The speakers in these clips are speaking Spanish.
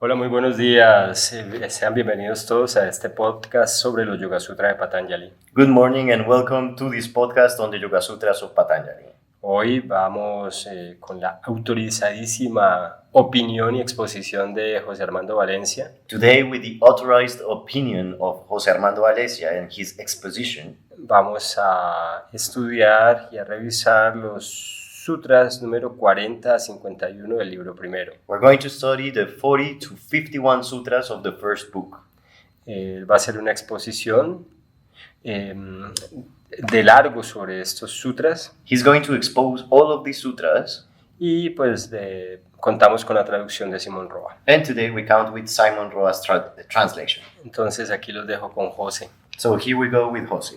Hola, muy buenos días. Sean bienvenidos todos a este podcast sobre los Yoga Sutras de Patanjali. Good morning and welcome to this podcast on the Yoga Sutras of Patanjali. Hoy vamos con la autorizadísima opinión y exposición de José Armando Valencia. Today, with the authorized opinion of José Armando Valencia and his exposition, vamos a estudiar y a revisar los sutras número 40 a 51 del libro primero. we're going to study the 40 to 51 sutras of the first book. Va a ser una exposición de largo sobre estos sutras. He's going to expose all of these sutras, Y pues contamos con la traducción de Simón Roa. and today we count with Simon Roa's translation. Entonces aquí los dejo con José. So here we go with Jose.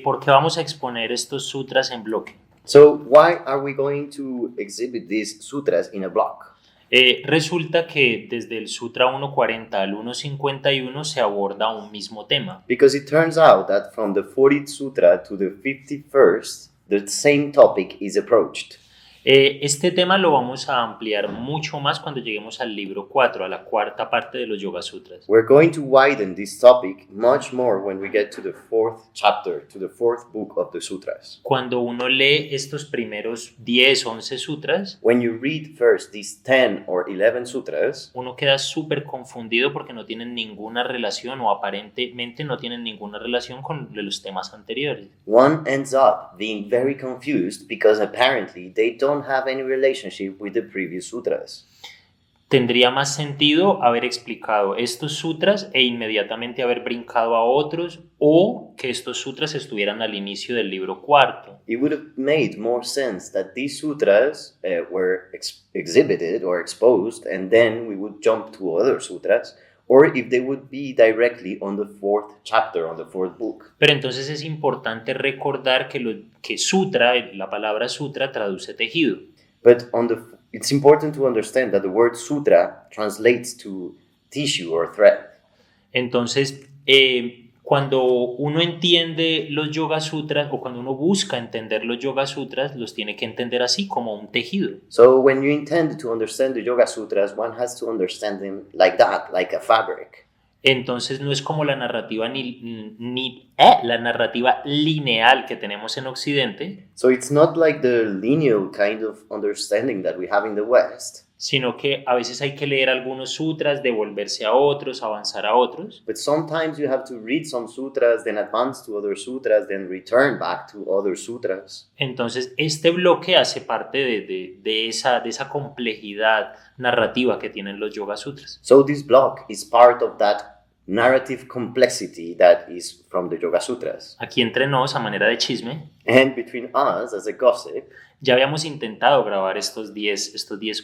¿Por qué vamos a exponer estos sutras en bloque? So why are we going to exhibit these sutras in a block? Resulta que desde el Sutra 1.40 al 1.51 se aborda un mismo tema. Because it turns out that from the 40th sutra to the 51st, the same topic is approached. Este tema lo vamos a ampliar mucho más cuando lleguemos al libro 4, a la cuarta parte de los Yoga Sutras. We're going to widen this topic much more when we get to the fourth chapter, to the fourth book of the sutras. Cuando uno lee estos primeros 10, 11 sutras, When you read first these 10 or 11 sutras, uno queda súper confundido porque no tienen ninguna relación o aparentemente no tienen ninguna relación con los temas anteriores. one ends up being very confused because apparently they don't have any relationship with the previous sutras. Tendría más sentido haber explicado estos sutras e inmediatamente haber brincado a otros, o que estos sutras estuvieran al inicio del libro cuarto. It would have made more sense that these sutras were exhibited or exposed, and then we would jump to other sutras, or if they would be directly on the fourth chapter, on the fourth book. Pero entonces es importante recordar que sutra, la palabra sutra, traduce tejido. But it's important to understand that the word sutra translates to tissue or thread. Entonces, cuando uno entiende los Yoga Sutras, o cuando uno busca entender los Yoga Sutras, los tiene que entender así, como un tejido. So when you intend to understand the Yoga Sutras, one has to understand them like that, like a fabric. Entonces no es como la narrativa la narrativa lineal que tenemos en Occidente, So it's not like the lineal kind of understanding that we have in the West, sino que a veces hay que leer algunos sutras, devolverse a otros, avanzar a otros. but sometimes you have to read some sutras, then advance to other sutras, then return back to other sutras. Entonces este bloque hace parte de esa complejidad narrativa que tienen los Yoga Sutras. So this block is part of that narrative complexity that is from the Yoga Sutras. Aquí entre nos, a manera de chisme, And between us, as a gossip, ya habíamos intentado grabar estos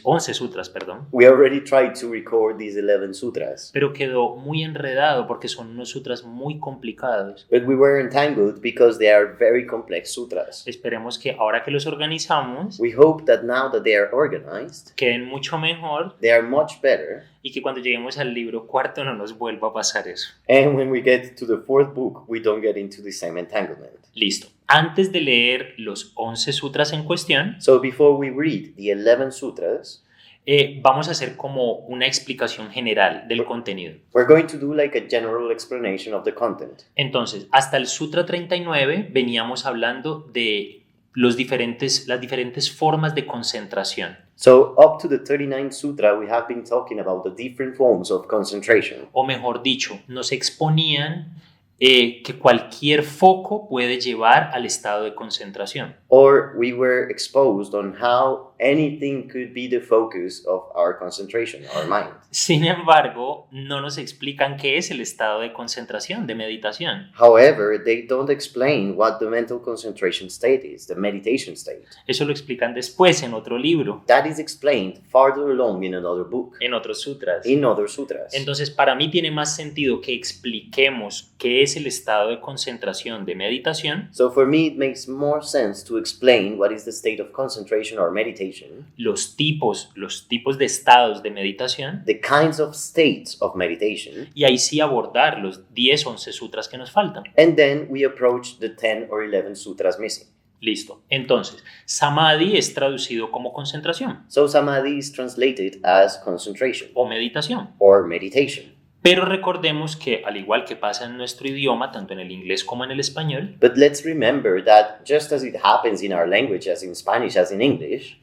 11 sutras, perdón, we already tried to record these 11 sutras, pero quedó muy enredado porque son unos sutras muy complicados. but we were entangled because they are very complex sutras. Esperemos que ahora que los organizamos, We hope that now that they are organized, queden mucho mejor they are much better, y que cuando lleguemos al libro cuarto no nos vuelva a pasar eso. and when we get to the fourth book, we don't get into the same entanglement. Listo. Antes de leer los 11 sutras en cuestión, So before we read the 11 sutras, vamos a hacer como una explicación general del contenido. we're going to do like a general explanation of the content. Entonces, hasta el Sutra 39 veníamos hablando de las diferentes formas de concentración. So up to the 39th sutra, we have been talking about the different forms of concentration. O mejor dicho, nos exponían que cualquier foco puede llevar al estado de concentración. Or we were exposed on how anything could be the focus of our concentration, our mind. Sin embargo, no nos explican qué es el estado de concentración, de meditación. However, they don't explain what the mental concentration state is, the meditation state. Eso lo explican después en otro libro, That is explained farther along in another book, en otros sutras. in other sutras. Entonces, para mí tiene más sentido que expliquemos qué es el estado de concentración de meditación, So for me, it makes more sense to explain what is the state of concentration or meditation, los tipos de estados de meditación, the kinds of states of meditation, y ahí sí abordar los 10, 11 sutras que nos faltan. and then we approach the 10 or 11 sutras missing. Listo. Entonces, samadhi es traducido como concentración So samadhi is translated as concentration o meditación. or meditation. Pero recordemos que, al igual que pasa en nuestro idioma, tanto en el inglés como en el español, But let's remember that just as it happens in our language, as in Spanish, as in English,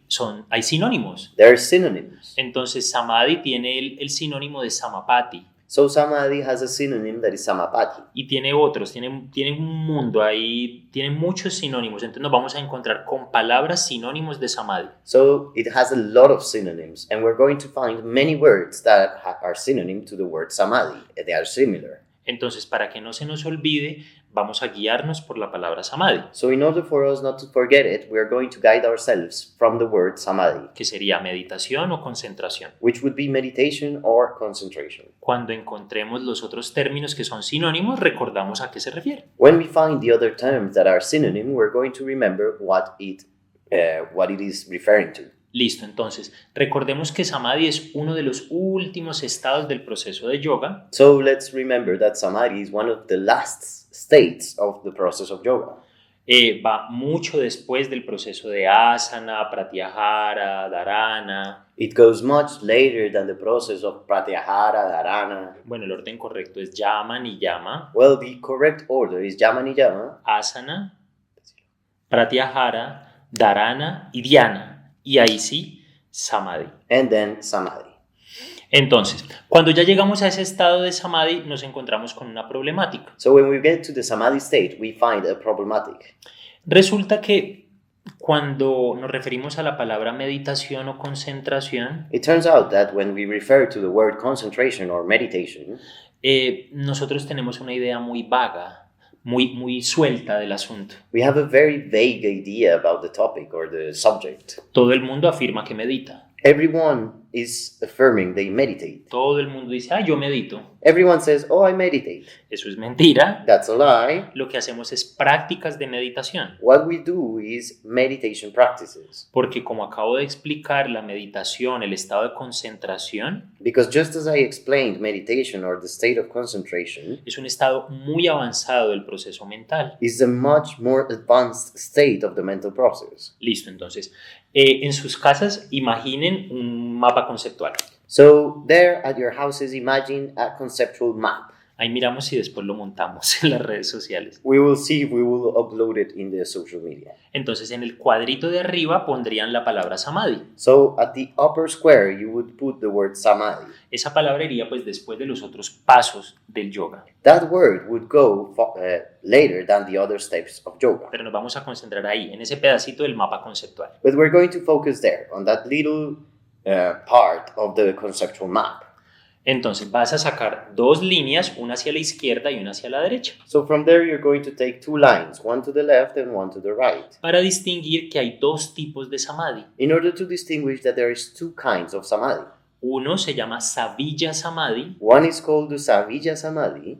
hay sinónimos. there are synonyms. Entonces, samadhi tiene el sinónimo de samapati So samadhi has a synonym that is samapati. y tiene otros, tiene un mundo ahí, tiene muchos sinónimos. Entonces, nos vamos a encontrar con palabras sinónimos de samadhi. So it has a lot of synonyms, and we're going to find many words that are synonym to the word samadhi. They are similar. Entonces, para que no se nos olvide, vamos a guiarnos por la palabra samadhi, So in order for us not to forget it, we are going to guide ourselves from the word samadhi, que sería meditación o concentración. which would be meditation or concentration. Cuando encontremos los otros términos que son sinónimos, recordamos a qué se refiere. When we find the other terms that are synonym, we're going to remember what it is referring to. Listo, entonces, recordemos que samadhi es uno de los últimos estados del proceso de yoga. So let's remember that samadhi is one of the last states of the process of yoga. Va mucho después del proceso de asana, pratyahara, dharana. It goes much later than the process of pratyahara, dharana. Bueno, el orden correcto es yama, niyama, Well, the correct order is yama niyama, asana, pratyahara, dharana y dhyana. Y ahí sí, samadhi. and then samadhi. Entonces, cuando ya llegamos a ese estado de samadhi, nos encontramos con una problemática. So when we get to the samadhi state, we find a problematic. Resulta que cuando nos referimos a la palabra meditación o concentración, It turns out that when we refer to the word concentration or meditation, nosotros tenemos una idea muy vaga, muy suelta del asunto. we have a very vague idea about the topic or the subject. Todo el mundo afirma que medita. Everyone is affirming they meditate. Todo el mundo dice, yo medito. Everyone says, oh, I meditate. Eso es mentira. That's a lie. Lo que hacemos es prácticas de meditación. What we do is meditation practices. Porque como acabo de explicar, la meditación, el estado de concentración, Because just as I explained, meditation or the state of concentration es un estado muy avanzado del proceso mental. is a much more advanced state of the mental process. Listo, entonces, en sus casas imaginen un mapa conceptual. So there at your houses, imagine a conceptual map. Ahí miramos si después lo montamos en las redes sociales. We will see if we will upload it in the social media. Entonces, en el cuadrito de arriba pondrían la palabra samadhi. So at the upper square, you would put the word samadhi. Esa palabra iría pues después de los otros pasos del yoga. That word would go later than the other steps of yoga. Pero nos vamos a concentrar ahí, en ese pedacito del mapa conceptual. But we're going to focus there, on that little part of the conceptual map. Entonces vas a sacar dos líneas, una hacia la izquierda y una hacia la derecha, So from there, you're going to take two lines, one to the left and one to the right, para distinguir que hay dos tipos de samadhi. in order to distinguish that there is two kinds of samadhi. Uno se llama savijja samadhi, One is called the Savijja Samadhi,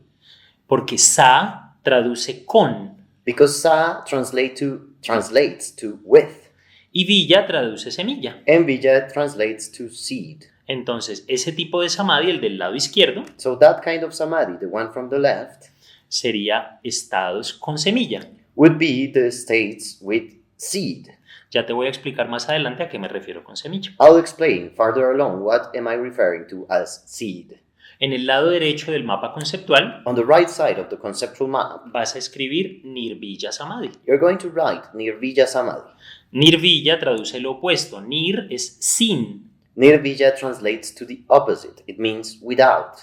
porque sa traduce con because sa translates to with, y villa traduce semilla. and Vijja translates to seed. Entonces, ese tipo de samadhi, el del lado izquierdo, So that kind of samadhi, the one from the left, sería estados con semilla. would be the states with seed. Ya te voy a explicar más adelante a qué me refiero con semilla. I'll explain farther along what am I referring to as seed. En el lado derecho del mapa conceptual On the right side of the conceptual map, vas a escribir nirvija samadhi. you're going to write Nirvija Samadhi. Nirvija traduce lo opuesto. Nir es sin. Nirvija translates to the opposite. It means without.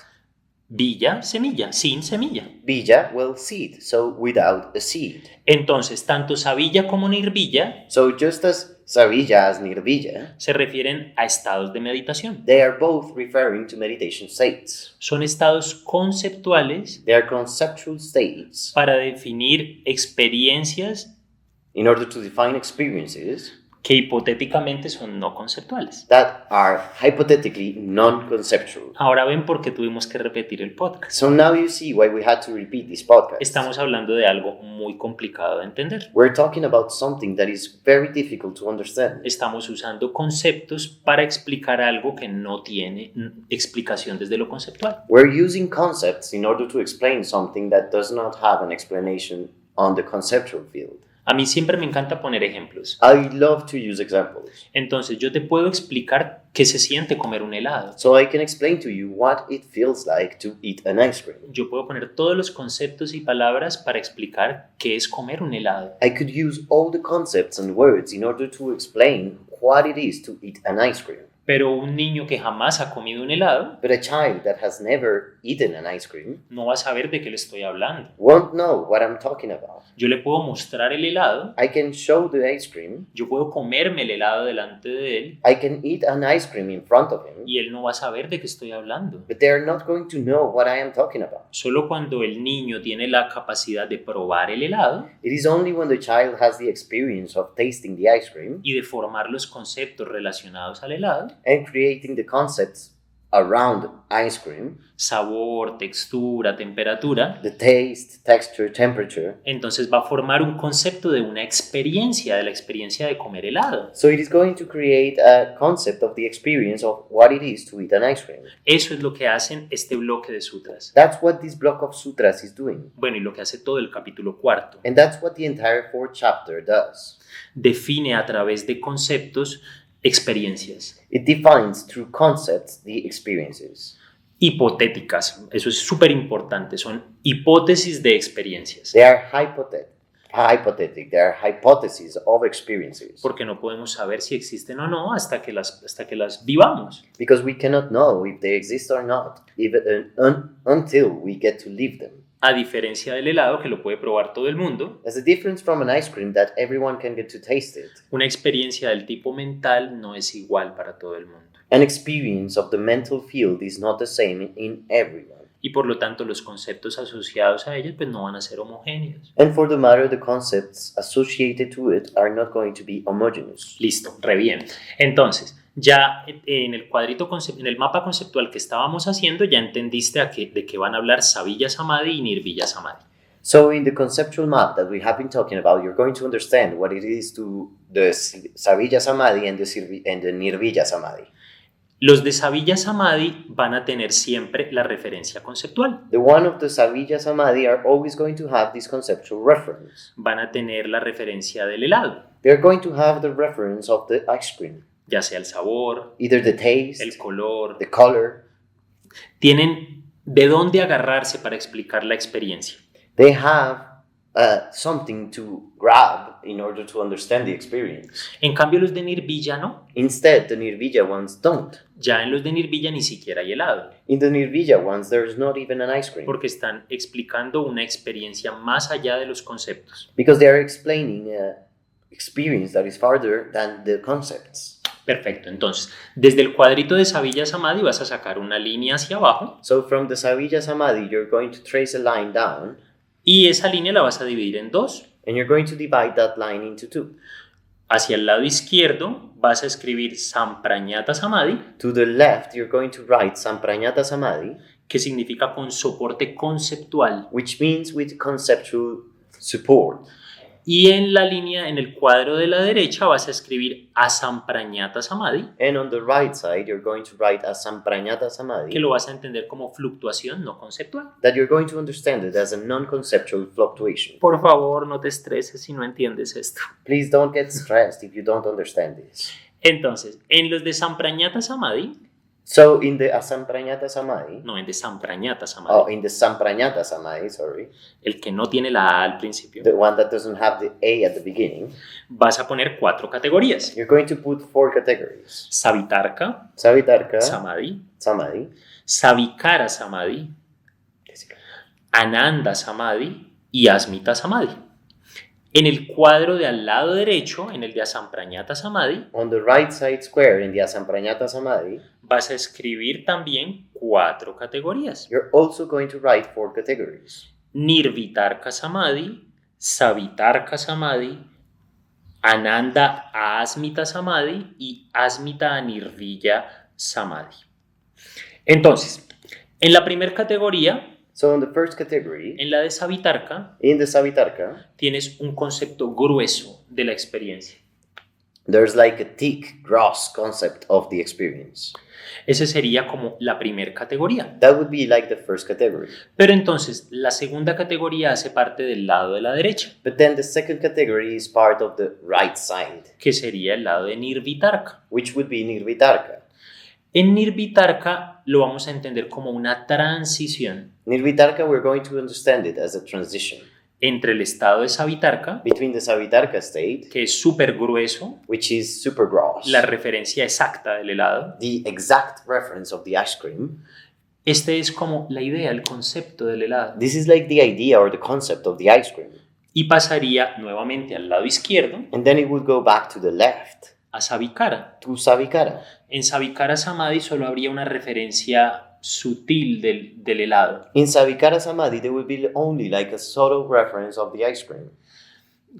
Villa, semilla. Sin semilla. Vija, well, seed, so without a seed. Entonces, tanto savijja como nirvija So just as Savijja as Nirvija, se refieren a estados de meditación. they are both referring to meditation states. Son estados conceptuales They are conceptual states para definir experiencias in order to define experiences que hipotéticamente son no conceptuales. that are hypothetically non-conceptual. Ahora ven por qué tuvimos que repetir el podcast. So now you see why we had to repeat this podcast. Estamos hablando de algo muy complicado de entender. We're talking about something that is very difficult to understand. Estamos usando conceptos para explicar algo que no tiene explicación desde lo conceptual. We're using concepts in order to explain something that does not have an explanation on the conceptual field. A mí siempre me encanta poner ejemplos. I love to use examples. Entonces, yo te puedo explicar qué se siente comer un helado. So I can explain to you what it feels like to eat an ice cream. Yo puedo poner todos los conceptos y palabras para explicar qué es comer un helado. I could use all the concepts and words in order to explain what it is to eat an ice cream. Pero un niño que jamás ha comido un helado But a child that has never eaten an ice cream no va a saber de qué le estoy hablando. won't know what I'm talking about. Yo le puedo mostrar el helado, I can show the ice cream, yo puedo comerme el helado delante de él I can eat an ice cream in front of him, y él no va a saber de qué estoy hablando. but they're not going to know what I am talking about. Solo cuando el niño tiene la capacidad de probar el helado It is only when the child has the experience of tasting the ice cream y de formar los conceptos relacionados al helado, and creating the concepts around ice cream, sabor, textura, temperatura, the taste, texture, temperature. entonces va a formar un concepto de una experiencia, de la experiencia de comer helado. So it is going to create a concept of the experience of what it is to eat an ice cream. Eso es lo que hacen este bloque de sutras. That's what this block of sutras is doing. Bueno, y lo que hace todo el capítulo cuarto. And that's what the entire fourth chapter does. Define a través de conceptos experiencias It defines through concepts the experiences. hipotéticas. Eso es súper importante. Son hipótesis de experiencias. They are hypothetical. They are hypotheses of experiences. Porque no podemos saber si existen o no hasta que las vivamos. Because we cannot know if they exist or not until we get to live them. A diferencia del helado que lo puede probar todo el mundo, There's a difference from an ice cream that everyone can get to taste it. una experiencia del tipo mental no es igual para todo el mundo. An experience of the mental field is not the same in everyone. Y por lo tanto los conceptos asociados a ellas pues no van a ser homogéneos. And for the matter, the concepts associated to it are not going to be homogeneous. Listo, re bien. Entonces, ya en el cuadrito, en el mapa conceptual que estábamos haciendo, ya entendiste de qué van a hablar Savilla Samadhi y Nirvilla Samadhi. So in the conceptual map that we have been talking about, you're going to understand what it is to the Savilla Samadhi and the Nirvilla Samadhi. Los de Savilla Samadhi van a tener siempre la referencia conceptual. The one of the Savilla Samadhi are always going to have this conceptual reference. Van a tener la referencia del helado, They're going to have the reference of the ice cream, ya sea el sabor, either the taste, el color. the color. Tienen de dónde agarrarse para explicar la experiencia. They have something to grab in order to understand the experience. En cambio, los de Nirvilla no. Instead, the Nirvija ones don't. Ya en los de Nirvilla ni siquiera hay helado, In the Nirvija ones, there's not even an ice cream porque están explicando una experiencia más allá de los conceptos. because they are explaining an experience that is farther than the concepts. Perfecto, entonces, desde el cuadrito de Savilla Samadhi vas a sacar una línea hacia abajo So from the Savija Samadhi, you're going to trace a line down y esa línea la vas a dividir en dos. and you're going to divide that line into two. Hacia el lado izquierdo vas a escribir Samprañata Samadhi, To the left, you're going to write Samprañata Samadhi, que significa con soporte conceptual. which means with conceptual support. Y en la línea, en el cuadro de la derecha, vas a escribir Asamprañata Samadhi, And on the right side, you're going to write as Samprañata que Samadhi, lo vas a entender como fluctuación no conceptual. that you're going to understand it as a non-conceptual fluctuation. Por favor, no te estreses si no entiendes esto. Please don't get stressed if you don't understand this. Entonces, en los de Samprañata Samadhi, So in the Asamprañata Samadhi, no, en de Samprañata Samadhi, in the Samprañata Samadhi, sorry, el que no tiene la A al principio, the one that doesn't have the A at the beginning, vas a poner 4 categorías. you're going to put 4 categories. Savitarka Savitarka Samadhi, Samadhi, Savikara Samadhi, Ananda Samadhi y Asmita Samadhi. En el cuadro de al lado derecho, en el de Asamprañata Samadhi, on the right side square in the Asamprañata Samadhi, vas a escribir también 4 categorías. you're also going to write 4 categories. Nirvitarka Samadhi, Savitarka Samadhi, Ananda Asmita Samadhi y Asmita Nirvilla Samadhi. Entonces, en la primera categoría, So in the first category, en la de Savitarka, in the Savitarka, tienes un concepto grueso de la experiencia. There's like a thick, gross concept of the experience. Ese sería como la primera categoría. That would be like the first category. Pero entonces, la segunda categoría hace parte del lado de la derecha, But then the second category is part of the right side, que sería el lado de Nirvitarka. which would be Nirvitarka. En Nirvitarka lo vamos a entender como una transición Nirvitarka, we're going to understand it as a transition entre el estado de Savitarka, between the Savitarka state, que es súper grueso, which is super gross, la referencia exacta del helado. the exact reference of the ice cream. Este es como la idea, el concepto del helado. This is like the idea or the concept of the ice cream. Y pasaría nuevamente al lado izquierdo, And then it would go back to the left, a Savikara. to Savikara. En Savikara Samadhi solo habría una referencia sutil del helado. In Savikara Samadhi, there would be only like a subtle reference of the ice cream.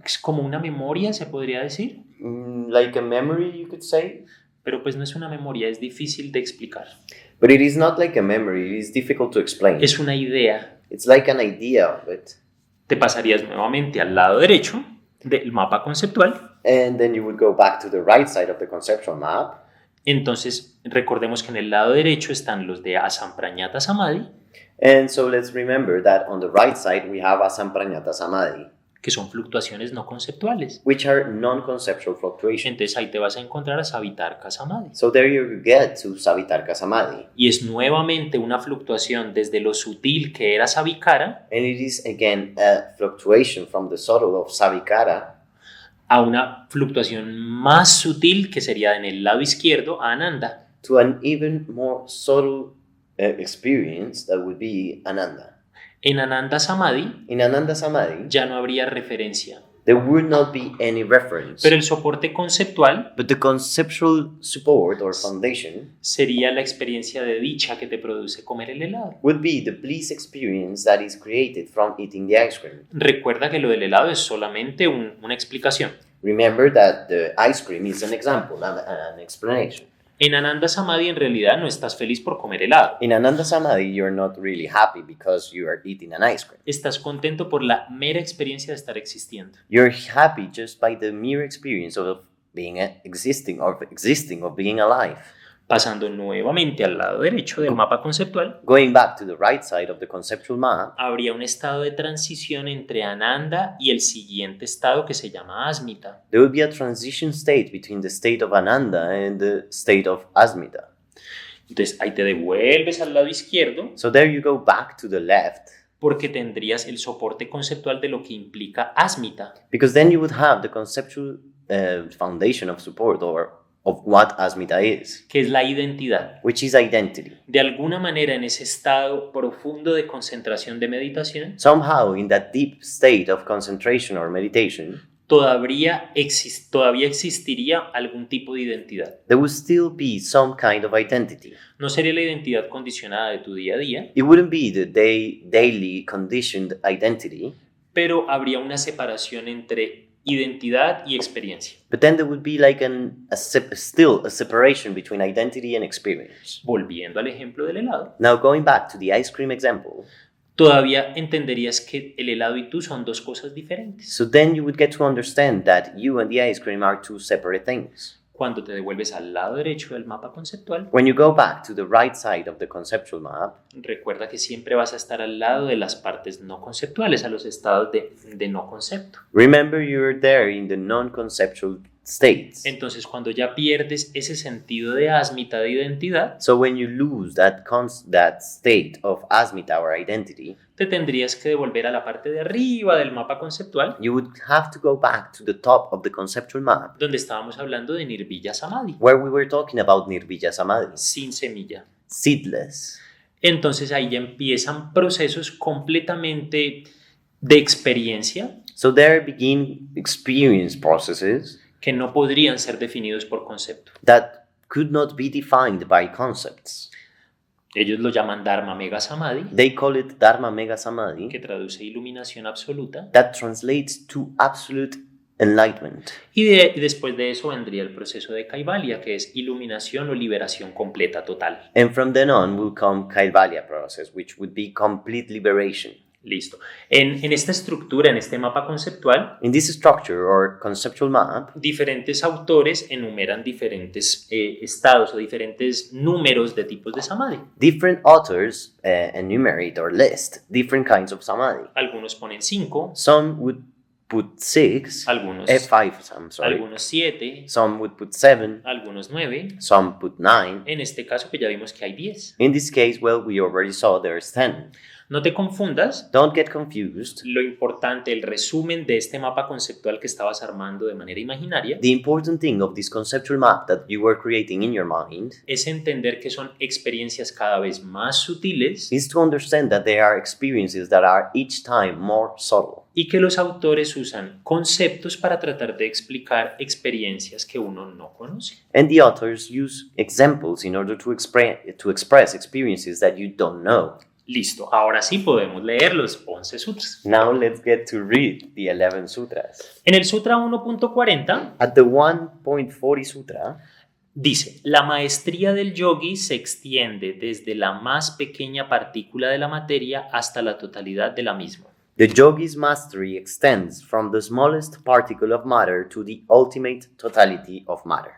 Es como una memoria, se podría decir, Like a memory, you could say. pero pues no es una memoria, es difícil de explicar. But it is not like a memory, it is difficult to explain. Es una idea. It's like an idea of it. Te pasarías nuevamente al lado derecho del mapa conceptual. And then you would go back to the right side of the conceptual map. Entonces, recordemos que en el lado derecho están los de Asamprañata Samadhi, And so let's remember that on the right side we have Asamprañata Samadhi, que son fluctuaciones no conceptuales. which are non-conceptual fluctuations. Entonces ahí te vas a encontrar a Savitarka Samadhi. So there you get to Savitarka Samadhi. Y es nuevamente una fluctuación desde lo sutil que era Savikara And it is again a fluctuation from the subtle of Savikara a una fluctuación más sutil que sería en el lado izquierdo a Ananda. to an even more subtle experience that would be Ananda. En Ananda Samadhi In Ananda Samadhi, ya no habría referencia, there would not be any reference. pero el soporte conceptual But the conceptual support or foundation sería la experiencia de dicha que te produce comer el helado. would be the bliss experience that is created from eating the ice cream. Recuerda que lo del helado es solamente una explicación. Remember that the ice cream is an example, an explanation. En Ananda Samadhi en realidad no estás feliz por comer helado. In Ananda Samadhi, you're not really happy because you are eating an ice cream. Estás contento por la mera experiencia de estar existiendo. You're happy just by the mere experience of being existing, of being alive. Pasando nuevamente al lado derecho del mapa conceptual, Going back to the right side of the conceptual map, habría un estado de transición entre Ananda y el siguiente estado que se llama Asmita. there will be a transition state between the state of Ananda and the state of Asmita. Entonces ahí te devuelves al lado izquierdo So there you go back to the left, porque tendrías el soporte conceptual de lo que implica Asmita. because then you would have the conceptual foundation of support or of what Asmita is, Que es la identidad. which is identity. De alguna manera en ese estado profundo de concentración de meditación, Somehow, in that deep state of concentration or meditation, todavía existiría algún tipo de identidad. there would still be some kind of identity. No sería la identidad condicionada de tu día a día, It wouldn't be the daily conditioned identity, pero habría una separación entre identidad y experiencia. but then there would be like still a separation between identity and experience. Volviendo al ejemplo del helado, Now, going back to the ice cream example, todavía entenderías que el helado y tú son dos cosas diferentes. so then you would get to understand that you and the ice cream are two separate things. Cuando te devuelves al lado derecho del mapa conceptual, When you go back to the right side of the conceptual map, recuerda que siempre vas a estar al lado de las partes no conceptuales, a los estados de no concepto. remember you're there in the non-conceptual states. Entonces, cuando ya pierdes ese sentido de asmita de identidad, So when you lose that state of asmita or identity, te tendrías que devolver a la parte de arriba del mapa conceptual, you would have to go back to the top of the conceptual map, donde estábamos hablando de Nirvija Samadhi, where we were talking about Nirvija Samadhi, sin semilla. seedless. Entonces ahí ya empiezan procesos completamente de experiencia So there begin experience processes que no podrían ser definidos por concepto. that could not be defined by concepts. Ellos lo llaman Dharma Mega Samadhi, They call it Dharma Mega Samadhi, que traduce iluminación absoluta, that translates to absolute enlightenment. y después de eso vendría el proceso de Kaivalya, que es iluminación o liberación completa, total. And from then on will come Kaivalya process, which would be complete liberation. Listo. En esta estructura, en este mapa conceptual, In this structure or conceptual map, diferentes autores enumeran diferentes estados o diferentes números de tipos de samadhi. different authors enumerate or list different kinds of samadhi. Algunos ponen 5, Some would put 6, algunos 5, I'm sorry. algunos 7, Some would put 7, algunos 9. some put 9. En este caso, pues ya vimos que hay 10. In this case, well, we already saw there's 10. No te confundas. Don't get confused. Lo importante, el resumen de este mapa conceptual que estabas armando de manera imaginaria, The important thing of this conceptual map that you were creating in your mind es entender que son experiencias cada vez más sutiles is to understand that there are experiences that are each time more subtle. y que los autores usan conceptos para tratar de explicar experiencias que uno no conoce. And the authors use examples in order to express experiences that you don't know. Listo, ahora sí podemos leer los 11 sutras. Now let's get to read the 11 sutras. En el Sutra 1.40 At the 1.40 sutra, dice, la maestría del yogi se extiende desde la más pequeña partícula de la materia hasta la totalidad de la misma. the yogi's mastery extends from the smallest particle of matter to the ultimate totality of matter.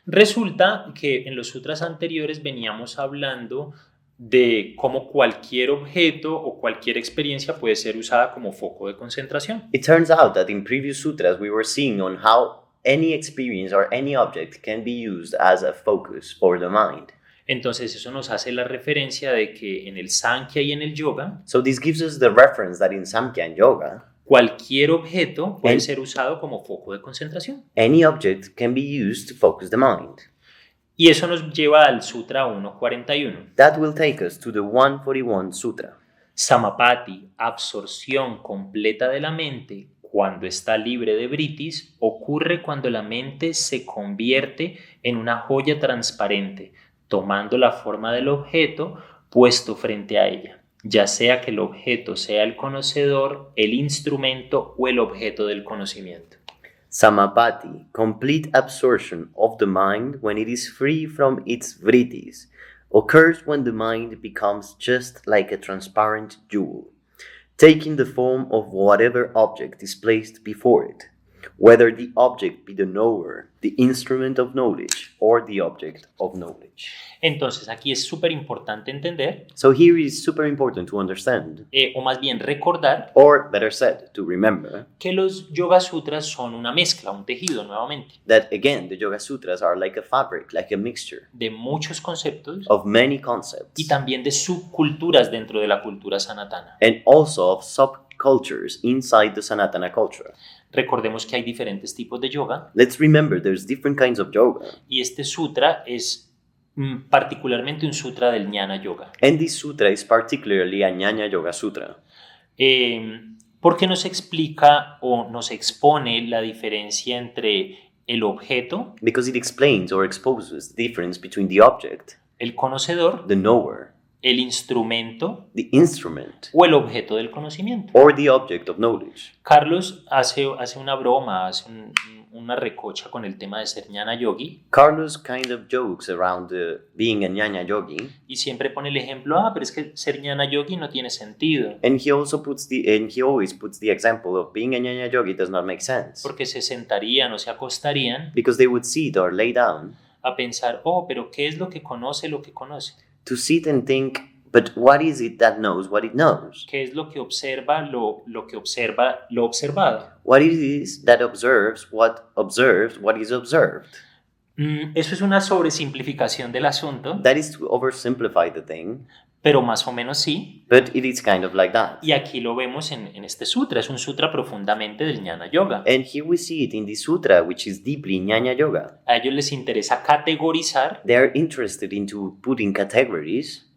Resulta que en los sutras anteriores veníamos hablando de cómo cualquier objeto o cualquier experiencia puede ser usada como foco de concentración. It turns out that in previous sutras we were seeing on how any experience or any object can be used as a focus for the mind. Entonces eso nos hace la referencia de que en el Sankhya y en el Yoga, So this gives us the reference that in Samkhya and Yoga, cualquier objeto puede En- ser usado como foco de concentración. any object can be used to focus the mind. Y eso nos lleva al Sutra 1.41. That will take us to the 141 Sutra. Samapati, absorción completa de la mente, cuando está libre de vritis, ocurre cuando la mente se convierte en una joya transparente, tomando la forma del objeto puesto frente a ella, ya sea que el objeto sea el conocedor, el instrumento o el objeto del conocimiento. Samapati, complete absorption of the mind when it is free from its vrittis, occurs when the mind becomes just like a transparent jewel, taking the form of whatever object is placed before it, whether the object be the knower, the instrument of knowledge, or the object of knowledge. Entonces aquí es súper importante entender, So here is super important to understand, o más bien recordar, or better said, to remember, que los Yoga Sutras son una mezcla, un tejido nuevamente, that again, the Yoga Sutras are like a fabric, like a mixture de muchos conceptos of many concepts. y también de subculturas dentro de la cultura sanatana. And also of subcultures inside the Sanatana culture. Recordemos que hay diferentes tipos de yoga Let's remember there's different kinds of yoga, y este sutra es particularmente un sutra del Jnana Yoga, and this sutra is particularly a Jnana Yoga Sutra porque nos explica o nos expone la diferencia entre el objeto, because it explains or exposes the difference between the object, el conocedor, the knower, el instrumento the instrument, o el objeto del conocimiento. or the object of knowledge. Carlos hace una broma, hace una recocha con el tema de ser Jnana Yogi Carlos kind of jokes around being a Jnana Yogi, y siempre pone el ejemplo, pero es que ser Jnana Yogi no tiene sentido, and he always puts the example of being a Jnana Yogi does not make sense, porque se sentarían o se acostarían because they would sit or lay down a pensar, pero ¿qué es lo que conoce lo que conoce? to sit and think, but what is it that knows what it knows? ¿Qué es lo que observa lo que observa lo observado? What it is that observes what is observed? Eso es una sobresimplificación del asunto, That is to oversimplify the thing, pero más o menos sí. but it is kind of like that. Y aquí lo vemos en este sutra, es un sutra profundamente del Jnana Yoga. And here we see it in the sutra, which is deeply Jnana Yoga. A ellos les interesa categorizar They are interested into putting categories,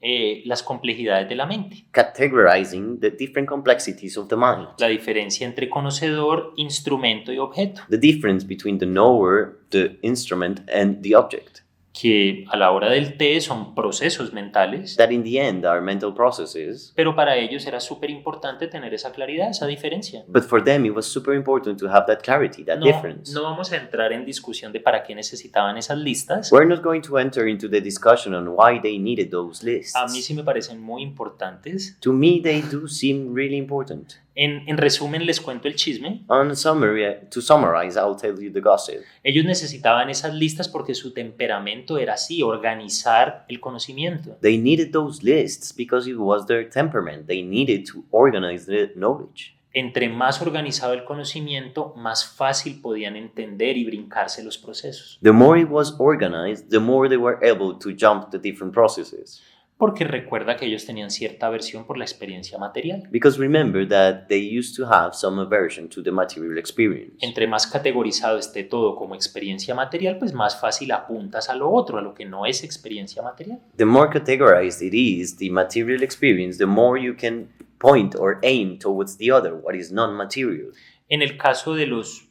las complejidades de la mente, categorizing the different complexities of the mind, la diferencia entre conocedor, instrumento y objeto. the difference between the knower, the instrument, and the object. que a la hora del té son procesos mentales, that in the end are mental processes, pero para ellos era súper importante tener esa claridad, esa diferencia. but for them it was super important to have that clarity, that No, difference. no vamos a entrar en discusión de para qué necesitaban esas listas. We're not going to enter into the discussion on why they needed those lists. A mí sí me parecen muy importantes. To me, they do seem really important. En resumen, les cuento el chisme. To summarize, I'll tell you the gossip. Ellos necesitaban esas listas porque su temperamento era así, organizar el conocimiento. They needed those lists because it was their temperament. They needed to organize the knowledge. Entre más organizado el conocimiento, más fácil podían entender y brincarse los procesos. The more it was organized, the more they were able to jump the different processes. Porque recuerda que ellos tenían cierta aversión por la experiencia material. Because remember that they used to have some aversion to the material experience. Entre más categorizado esté todo como experiencia material, pues más fácil apuntas a lo otro, a lo que no es experiencia material. The more categorized it is, the material experience, the more you can point or aim towards the other, what is non-material. En el caso de los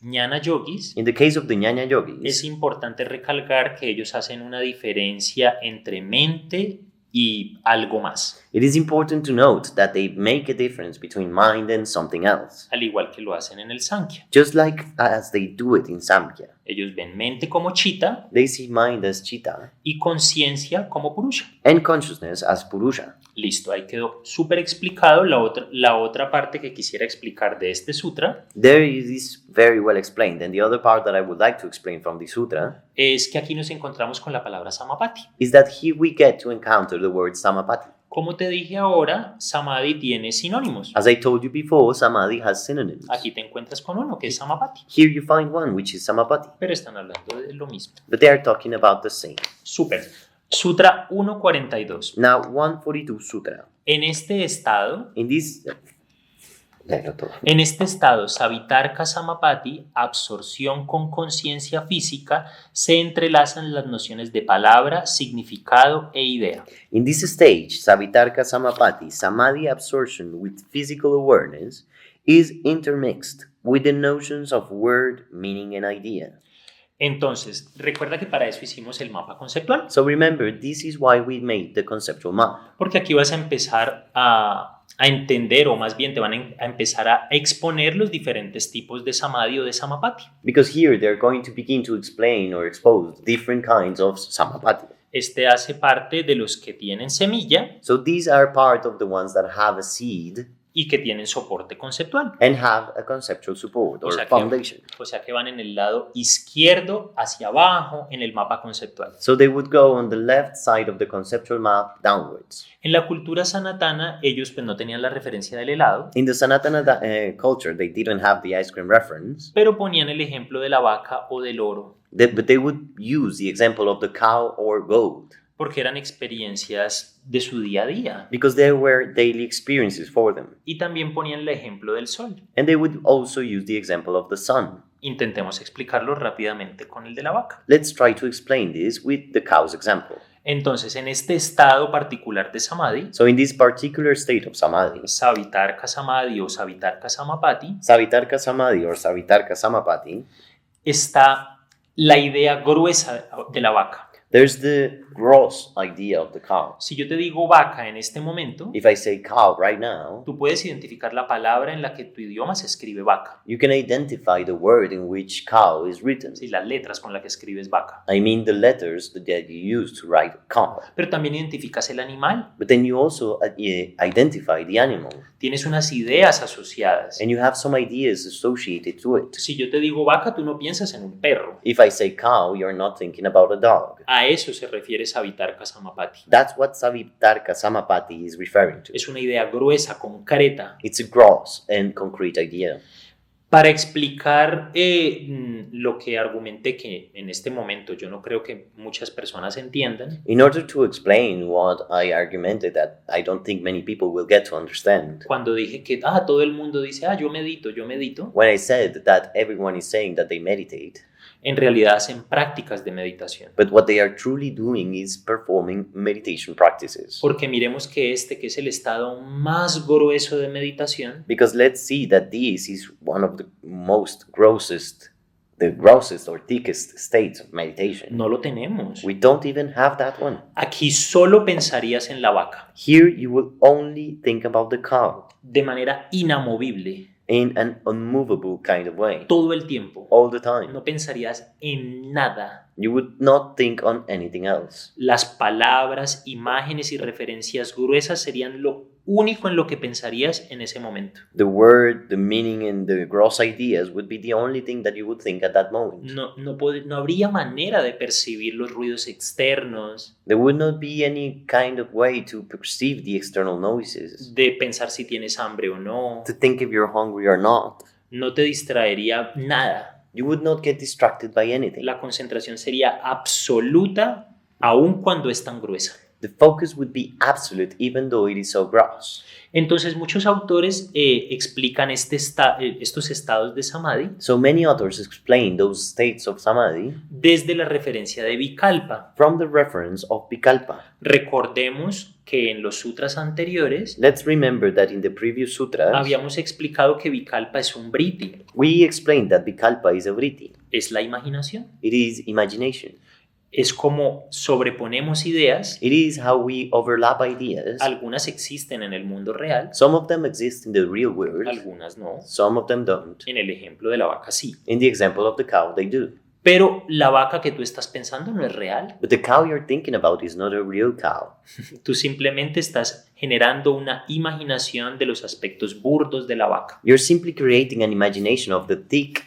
ñana yogis, In the case of the Ñaña es yogis, importante recalcar que ellos hacen una diferencia entre mente y algo más, it is important to note that they make a difference between mind and something else, al igual que lo hacen en el Sankhya. just like as they do it in Samkhya. Ellos ven mente como chitta They see mind as chitta y conciencia como purusha. and consciousness as purusha. Listo, ahí quedó súper explicado. La otra parte que quisiera explicar de este sutra There it is very well explained, and the other part that I would like to explain from the sutra es que aquí nos encontramos con la palabra samapati. is that here we get to encounter the word samapati. Como te dije ahora, samadhi tiene sinónimos. As I told you before, samadhi has synonyms. Aquí te encuentras con uno que es samapati, Here you find one, which is samapati, pero están hablando de lo mismo. but they are talking about the same. Súper. Sutra 142. Now, 142 Sutra. En este estado, In this... Léelo todo. En este estado, Savitarka Samapati, absorción con conciencia física, se entrelazan las nociones de palabra, significado e idea. In this stage, Savitarka Samapati, samadhi absorption with physical awareness, is intermixed with the notions of word, meaning, and idea. Entonces, recuerda que para eso hicimos el mapa conceptual, So remember, this is why we made the conceptual map. porque aquí vas a empezar a entender, o más bien te van a empezar a exponer los diferentes tipos de samadhi o de samapati. Because here they're going to begin to explain or expose different kinds of samapati. Este hace parte de los que tienen semilla So these are part of the ones that have a seed y que tienen soporte conceptual. and have a conceptual support or foundation. O sea que van en el lado izquierdo hacia abajo en el mapa conceptual. So they would go on the left side of the conceptual map downwards. En la cultura sanatana, ellos pues no tenían la referencia del helado, In the Sanatana culture, they didn't have the ice cream reference, pero ponían el ejemplo de la vaca o del oro, but they would use the example of the cow or goat porque eran experiencias de su día a día. because they were daily experiences for them. Y también ponían el ejemplo del sol. And they would also use the example of the sun. Intentemos explicarlo rápidamente con el de la vaca. Let's try to explain this with the cow's example. Entonces, en este estado particular de samadhi, So in this particular state of samadhi, Savitarka Samadhi o Savitarka Samapati, Savitarka Samadhi or Savitarka Samapati, está la idea gruesa de la vaca. there's the gross idea of the cow. Si yo te digo vaca en este momento, If I say cow right now, tú puedes identificar la palabra en la que tu idioma se escribe vaca. you can identify the word in which cow is written. Sí, las letras con las que escribes vaca. I mean the letters that you use to write cow. Pero también identificas el animal. But then you also identify the animal, Tienes unas ideas asociadas. and you have some ideas associated to it. Si yo te digo vaca, tú no piensas en un perro. If I say cow, you're not thinking about a dog. A eso se refiere Savitarka Samapati. That's what Savitarka Samapati is referring to. Es una idea gruesa, concreta. It's a gross and concrete idea. Para explicar lo que argumenté, que en este momento yo no creo que muchas personas entiendan, In order to explain what I argumented that I don't think many people will get to understand, cuando dije que todo el mundo dice, yo medito, when I said that everyone is saying that they meditate, en realidad hacen prácticas de meditación. but what they are truly doing is performing meditation practices. Porque miremos que que es el estado más grueso de meditación, Because let's see that this is one of the most grossest the grossest or thickest states of meditation. No lo tenemos. We don't even have that one. Aquí solo pensarías en la vaca, Here you will only think about the cow de manera inamovible, in an unmovable kind of way, todo el tiempo. all the time. No pensarías en nada. You would not think on anything else. Las palabras, imágenes y referencias gruesas serían lo único en lo que pensarías en ese momento. The word, the meaning, and the gross ideas would be the only thing that you would think at that moment. No habría manera de percibir los ruidos externos, There would not be any kind of way to perceive the external noises, de pensar si tienes hambre o no. to think if you're hungry or not. No te distraería nada. You would not get distracted by anything. La concentración sería absoluta aun cuando es tan gruesa. The focus would be absolute even though it is so gross. Entonces muchos autores explican estos estados de samadhi So many authors explain those states of samadhi desde la referencia de Vikalpa. from the reference of Vikalpa. Recordemos que en los sutras anteriores Let's remember that in the previous sutras, habíamos explicado que Vikalpa es un vritti, we explained that Vikalpa is a vritti. es la imaginación. It is imagination. Es como sobreponemos ideas, It is how we overlap ideas. algunas existen en el mundo real, Some of them exist in the real world, algunas no. some of them don't. En el ejemplo de la vaca sí. In the example of the cow, they do. Pero la vaca que tú estás pensando no es real. But the cow you're thinking about is not a real cow. Tú simplemente estás generando una imaginación de los aspectos burdos de la vaca. You're simply creating an imagination of the thick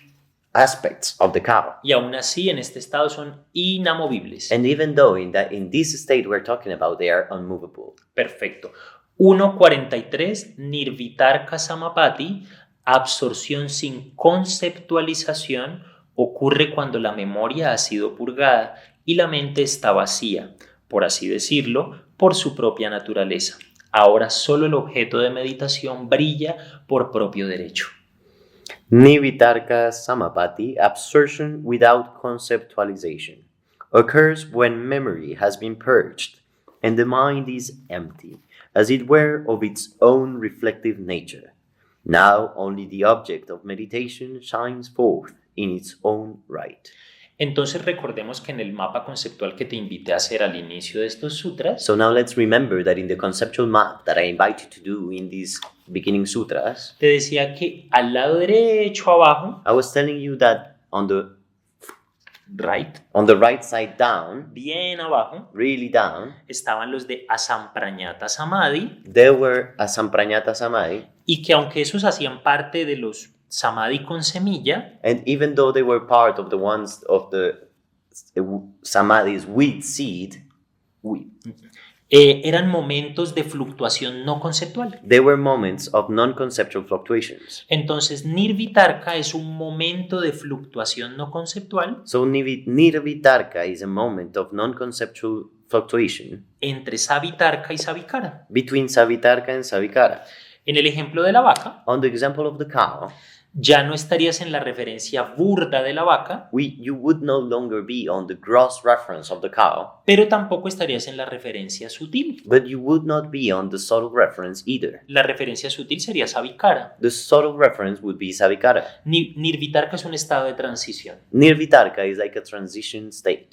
aspects of the cow. Y aún así en este estado son inamovibles. And even though in this state we're talking about, they are unmovable. Perfecto. 1.43 Nirvitarka Samapati, absorción sin conceptualización, ocurre cuando la memoria ha sido purgada y la mente está vacía, por así decirlo, por su propia naturaleza. Ahora solo el objeto de meditación brilla por propio derecho. Nirvitarka Samapati, absorption without conceptualization, occurs when memory has been purged and the mind is empty, as it were of its own reflective nature. Now only the object of meditation shines forth in its own right. Entonces recordemos que en el mapa conceptual que te invité a hacer al inicio de estos sutras, So now let's remember that in the conceptual map that I invite you to do in these beginning sutras, te decía que al lado derecho abajo, I was telling you that on the right, side down, bien abajo, really down, estaban los de Asamprañata Samadhi, there were a Samprañata Samadhi, y que aunque esos hacían parte de los Samadhi con semilla, and even though they were part of the ones of the Samadhis with seed, eran momentos de fluctuación no conceptual. they were moments of non-conceptual fluctuations. Entonces, Nirvitarka es un momento de fluctuación no conceptual So Nirvitarka is a moment of non-conceptual fluctuation entre Savitarka y Savikara. between Savitarka and Savikara. En el ejemplo de la vaca, On the example of the cow, ya no estarías en la referencia burda de la vaca, you would no longer be on the gross reference of the cow, pero tampoco estarías en la referencia sutil. but you would not be on the subtle reference either. La referencia sutil sería Savikara. The subtle reference would be Savikara. Nirvitarka es un estado de transición. Nirvitarka is like a transition state.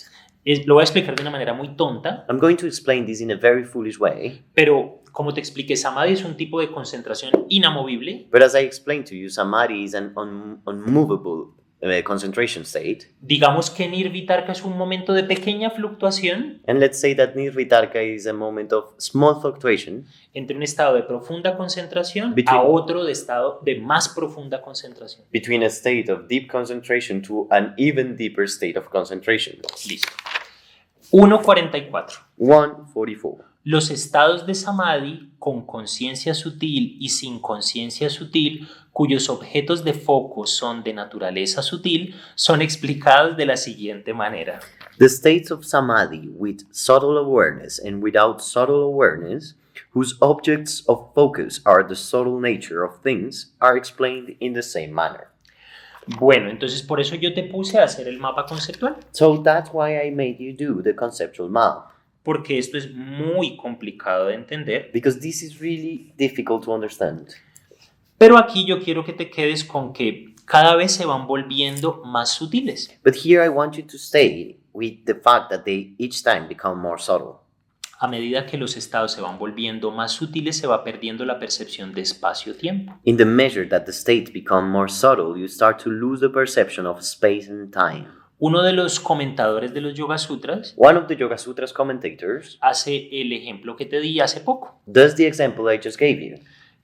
Lo voy a explicar de una manera muy tonta, I'm going to explain this in a very foolish way, pero como te expliqué, Samadhi es un tipo de concentración inamovible. but as I explained to you, Samadhi is an unmovable concentration state. Digamos que Nirvitarka es un momento de pequeña fluctuación And let's say that Nirvitarka is a moment of small fluctuation entre un estado de profunda concentración Between- a otro de estado de más profunda concentración. between a state of deep concentration to an even deeper state of concentration. Listo. 1.44. 144. Los estados de Samadhi con conciencia sutil y sin conciencia sutil, cuyos objetos de foco son de naturaleza sutil, son explicados de la siguiente manera. The states of Samadhi with subtle awareness and without subtle awareness, whose objects of focus are the subtle nature of things, are explained in the same manner. Bueno, entonces por eso yo te puse a hacer el mapa conceptual, So that's why I made you do the conceptual map, porque esto es muy complicado de entender, because this is really difficult to understand. pero aquí yo quiero que te quedes con que cada vez se van volviendo más sutiles. But here I want you to stay with the fact that they each time become more subtle. A medida que los estados se van volviendo más sutiles, se va perdiendo la percepción de espacio-tiempo. In the measure that the states become more subtle, you start to lose the perception of space and time. Uno de los comentadores de los Yoga Sutras One of the Yoga Sutras commentators hace el ejemplo que te di hace poco, does the example I just gave you,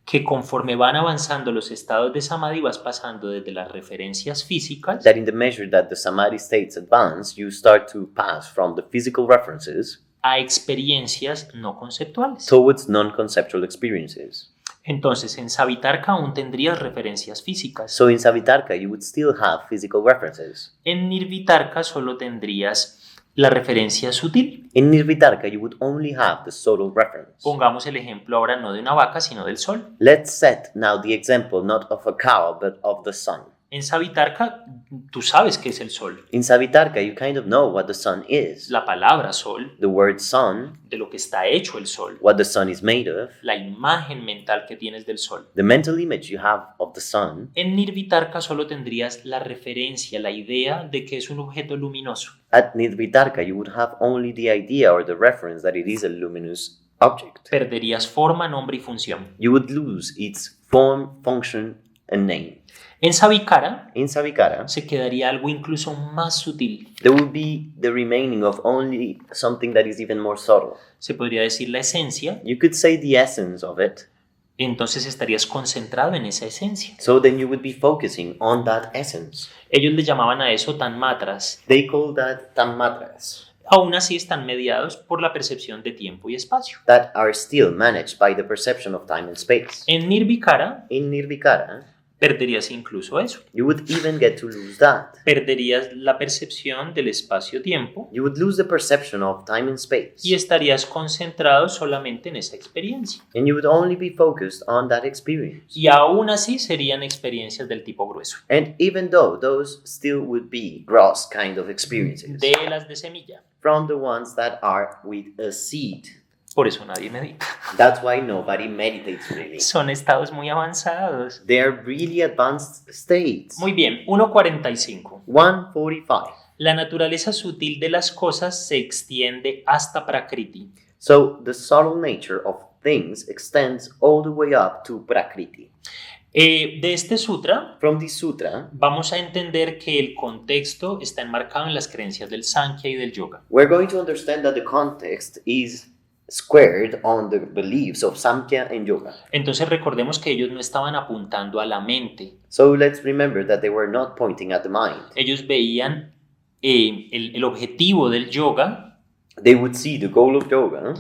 que conforme van avanzando los estados de Samadhi vas pasando desde las referencias físicas that in the measure that the Samadhi states advance, you start to pass from the physical references a experiencias no conceptuales. towards non-conceptual experiences. Entonces, en Savitarka aún tendrías referencias físicas. So in Savitarka, you would still have physical references. En Nirvitarka solo tendrías la referencia sutil. In Nirvitarka, you would only have the subtle reference. Pongamos el ejemplo ahora no de una vaca, sino del sol. Let's set now the example not of a cow, but of the sun. En Savitarka, tú sabes qué es el sol. In Savitarka, you kind of know what the sun is. La palabra sol, The word sun, de lo que está hecho el sol. what the sun is made of, La imagen mental que tienes del sol. the mental image you have of the sun. En Nirvitarka solo tendrías la referencia, la idea de que es un objeto luminoso. At Nirvitarka, you would have only the idea or the reference that it is a luminous object. Perderías forma, nombre y función. You would lose its form, function, and name. En Savikara In Savikara, se quedaría algo incluso más sutil. there would be the remaining of only something that is even more subtle. Se podría decir la esencia, You could say the essence of it, entonces estarías concentrado en esa esencia. so then you would be focusing on that essence. Ellos le llamaban a eso tanmatras. They call that tammatras, Aún así están mediados por la percepción de tiempo y espacio. that are still managed by the perception of time and space. En Nirvikara In Nirvikara, perderías incluso eso. you would even get to lose that. Perderías la percepción del espacio-tiempo You would lose the perception of time and space, y estarías concentrado solamente en esa experiencia. and you would only be focused on that experience. Y aún así serían experiencias del tipo grueso, And even though those still would be gross kind of experiences, de las de semilla. from the ones that are with a seed. Por eso nadie medita. That's why nobody meditates really. Son estados muy avanzados. They are really advanced states. Muy bien, 1.45. 145. La naturaleza sutil de las cosas se extiende hasta Prakriti. So the subtle nature of things extends all the way up to Prakriti. De este sutra From this sutra, vamos a entender que el contexto está enmarcado en las creencias del Sankhya y del Yoga. we're going to understand that the context is squared on the beliefs of Samkhya and Yoga. Entonces recordemos que ellos no estaban apuntando a la mente. So let's remember that they were not pointing at the mind. Ellos veían el objetivo del yoga They would see the goal of yoga,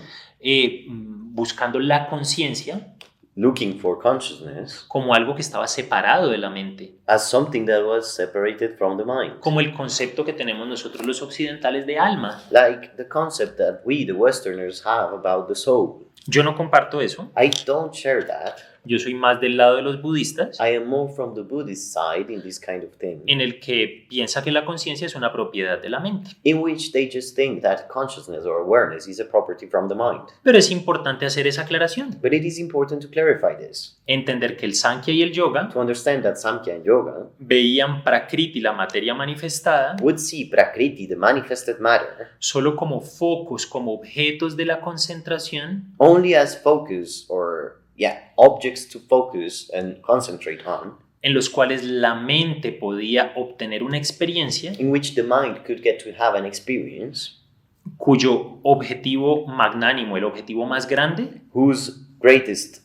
buscando la conciencia looking for consciousness, como algo que estaba separado de la mente, as something that was separated from the mind. como el concepto que tenemos nosotros los occidentales de alma. Like the concept that we, the Westerners, have about the soul. Yo no comparto eso. I don't share that. Yo soy más del lado de los budistas, I am more from the Buddhist side in this kind of thing, en el que piensa que la conciencia es una propiedad de la mente. in which they just think that consciousness or awareness is a property from the mind. Pero es importante hacer esa aclaración. But it is important to clarify this, Entender que el Sankhya y el Yoga to understand that Samkhya and Yoga veían Prakriti, la materia manifestada, would see Prakriti, the manifested matter, solo como focos, como objetos de la concentración, only as focus or objects to focus and concentrate on, en los cuales la mente podía obtener una experiencia in which the mind could get to have an experience cuyo objetivo magnánimo, el objetivo más grande, whose greatest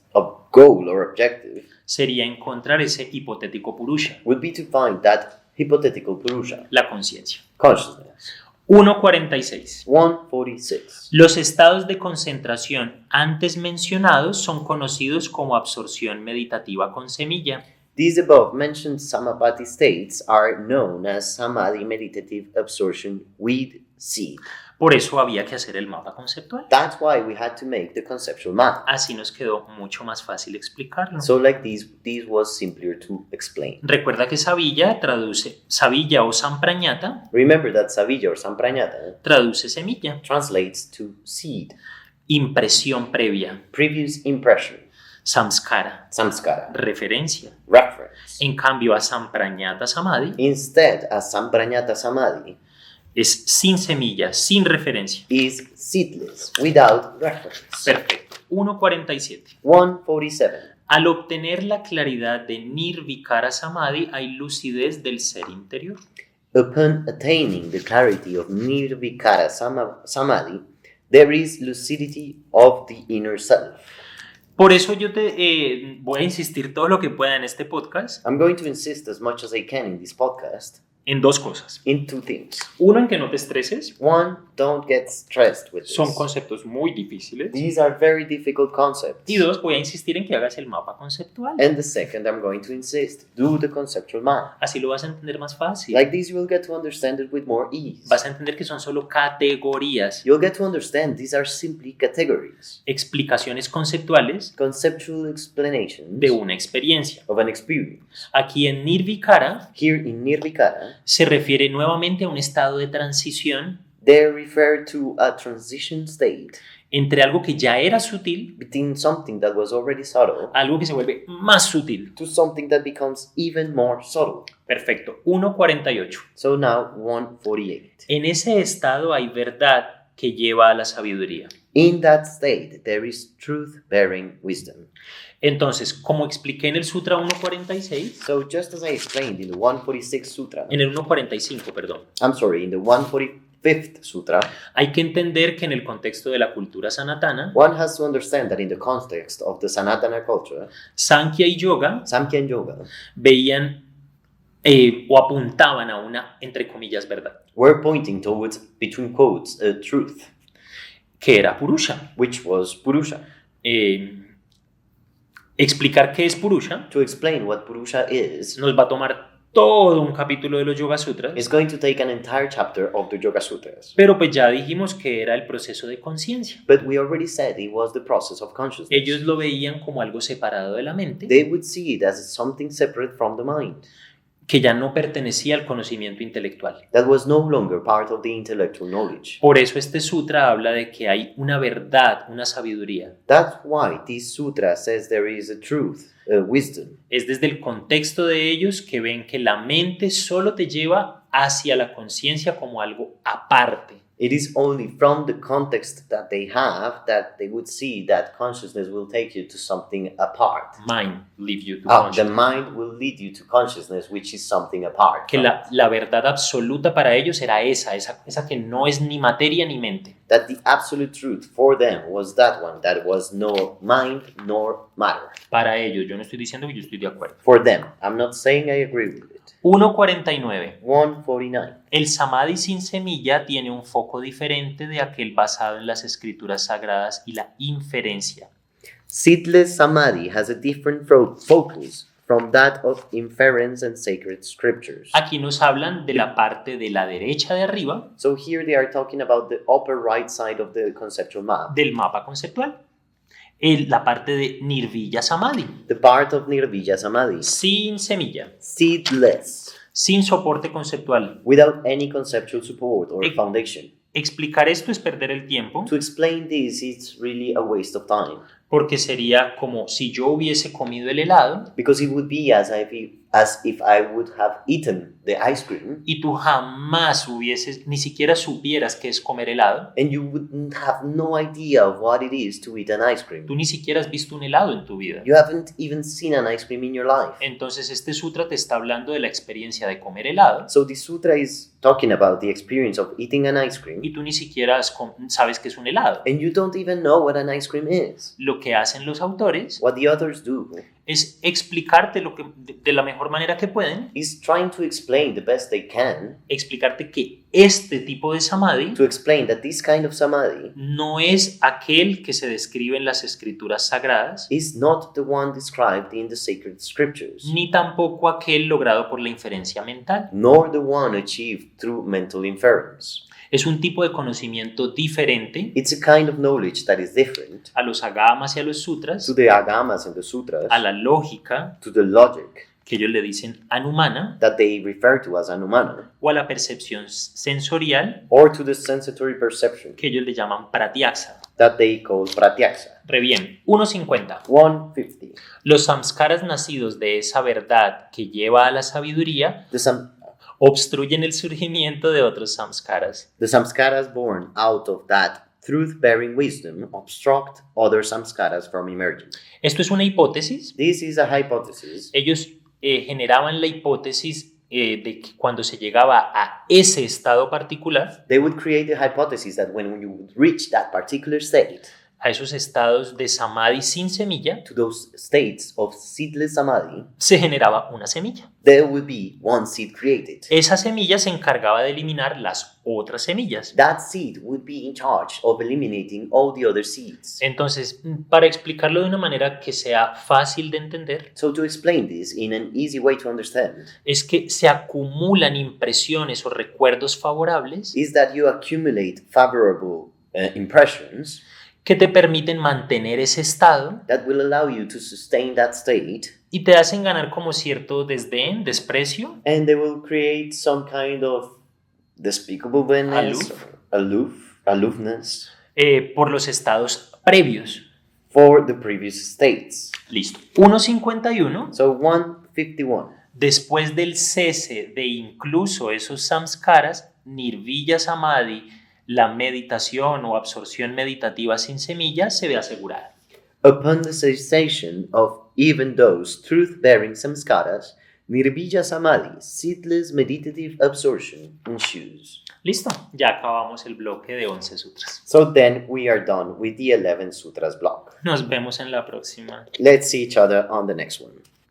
goal or objective sería encontrar ese hipotético Purusha, would be to find that hypothetical Purusha, la conciencia. consciousness. 1.46. 146. Los estados de concentración antes mencionados son conocidos como absorción meditativa con semilla. These above mentioned Samapati states are known as Samadhi meditative absorption with seed. Por eso había que hacer el mapa conceptual. That's why we had to make the conceptual map. Así nos quedó mucho más fácil explicarlo. So like this was simpler to explain. Recuerda que Savilla traduce, Savilla o Samprañata Remember that Savilla or Samprañata traduce semilla, translates to seed, impresión previa. previous impression. Samskara, samskara, referencia. reference. En cambio, a Samprañata Samadhi Instead, a Sampranyata Samadhi es sin semilla, sin referencia. is seedless, without reference. Perfecto. 1.47. 147. Al obtener la claridad de Nirvikara Samadhi hay lucidez del ser interior. Upon attaining the clarity of Nirvikara Samadhi, there is lucidity of the inner self. Por eso yo te voy a insistir todo lo que pueda en este podcast I'm going to insist as much as I can in this podcast en dos cosas. in two things. Uno, en que no te estreses. One, don't get stressed with this. Son conceptos muy difíciles. These are very difficult concepts. Y dos, voy a insistir en que hagas el mapa conceptual. And the second, I'm going to insist, do the conceptual map. Así lo vas a entender más fácil. Like this, you will get to understand it with more ease. Vas a entender que son solo categorías, You'll get to understand these are simply categories, explicaciones conceptuales conceptual explanations de una experiencia. of an experience. Aquí en Nirvikara Here in Nirvikara, se refiere nuevamente a un estado de transición they refer to a transition state entre algo que ya era sutil between something that was already subtle a algo que se vuelve más sutil. to something that becomes even more subtle. Perfecto. 1.48. So now 148. En ese estado hay verdad que lleva a la sabiduría. In that state, there is truth-bearing wisdom. Entonces, como expliqué en el Sutra 1.46, So just as I explained in the 146 Sutra, en el 1.45, perdón, I'm sorry, in the 145th Sutra, hay que entender que en el contexto de la cultura sanatana, one has to understand that in the context of the Sanatana culture, Sankhya y Yoga Samkhya and Yoga veían o apuntaban a una, entre comillas, verdad, were pointing towards, between quotes, a truth, que era Purusha. which was Purusha. Explicar qué es Purusha To explain what Purusha is nos va a tomar todo un capítulo de los Yoga Sutras, is going to take an entire chapter of the Yoga Sutras. pero pues ya dijimos que era el proceso de conciencia. But we already said it was the process of consciousness. Ellos lo veían como algo separado de la mente, They would see it as something separate from the mind, que ya no pertenecía al conocimiento intelectual. that was no longer part of the intellectual knowledge. Por eso este sutra habla de que hay una verdad, una sabiduría. That's why this sutra says there is a truth, a wisdom. Es desde el contexto de ellos que ven que la mente solo te lleva hacia la conciencia como algo aparte. It is only from the context that they have that they would see that consciousness will take you to something apart. Mind lead you to The consciousness. mind will lead you to consciousness, which is something apart. Que from la verdad absoluta para ellos era esa que no es ni materia ni mente. that the absolute truth for them was that one that was no mind nor matter. Para ellos, yo no estoy diciendo que yo estoy de acuerdo. For them, I'm not saying I agree with it. 1.49. 149. El samadhi sin semilla tiene un foco diferente de aquel basado en las escrituras sagradas y la inferencia. Seedless samadhi has a different focus from that of inference and sacred scriptures. Aquí nos hablan de la parte de la derecha de arriba So here they are talking about the upper right side of the conceptual map, del mapa conceptual. La parte de Nirvija Samadhi, the part of Nirvija Samadhi, sin semilla, seedless, sin soporte conceptual. without any conceptual support or Ex- foundation. Explicar esto es perder el tiempo, To explain this, it's really a waste of time, porque sería como si yo hubiese comido el helado because it would be as if I would have eaten the ice cream y tú jamás hubieses, ni siquiera supieras qué es comer helado. and you wouldn't have no idea of what it is to eat an ice cream. Tú ni siquiera has visto un helado en tu vida. You haven't even seen an ice cream in your life. Entonces este sutra te está hablando de la experiencia de comer helado So the sutra is talking about the experience of eating an ice cream, y tú ni siquiera sabes qué es un helado. and you don't even know what an ice cream is. Lo que hacen los autores What the others do es explicarte lo que, de la mejor manera que pueden, is trying to explain the best they can, explicarte que este tipo de samadhi to explain that this kind of samadhi no es aquel que se describe en las escrituras sagradas, is not the one described in the sacred scriptures, ni tampoco aquel logrado por la inferencia mental. nor the one achieved through mental inference. Es un tipo de conocimiento diferente It's a kind of knowledge that is different a los agamas y a los sutras, to the agamas and the sutras, a la lógica, to the logic que ellos le dicen anumana, that they refer to as anumana, o a la percepción sensorial, or to the sensory perception que ellos le llaman pratyaksa. that they call pratyaksa. Re bien. 1.50. 150. Los samskaras nacidos de esa verdad que lleva a la sabiduría The, obstruyen el surgimiento de otros samskaras. the samskaras born out of that truth-bearing wisdom obstruct other samskaras from emerging. Esto es una hipótesis. This is a hypothesis. Ellos generaban la hipótesis de que cuando se llegaba a ese estado particular, They would create the hypothesis that when you would reach that particular state, a esos estados de samadhi sin semilla, to those states of seedless samadhi, se generaba una semilla. there would be one seed created. Esa semilla se encargaba de eliminar las otras semillas. That seed would be in charge of eliminating all the other seeds. Entonces, para explicarlo de una manera que sea fácil de entender, So to explain this in an easy way to understand es que se acumulan impresiones o recuerdos favorables is that you accumulate favorable impressions que te permiten mantener ese estado that will allow you to sustain that state, y te hacen ganar como cierto desdén, desprecio, and they will create some kind of despicableness, aloofness por los estados previos. for the previous states. Listo. 1.51. So 151. Después del cese de incluso esos samskaras, nirvilla samadhi, la meditación o absorción meditativa sin semillas se ve asegurada. Upon the cessation of even those truth-bearing samskaras, nirvija samadhi, seedless meditative absorption, ensues. Listo, ya acabamos el bloque de 11 sutras. So then we are done with the 11 sutras block. Nos vemos en la próxima. Let's see each other on the next one.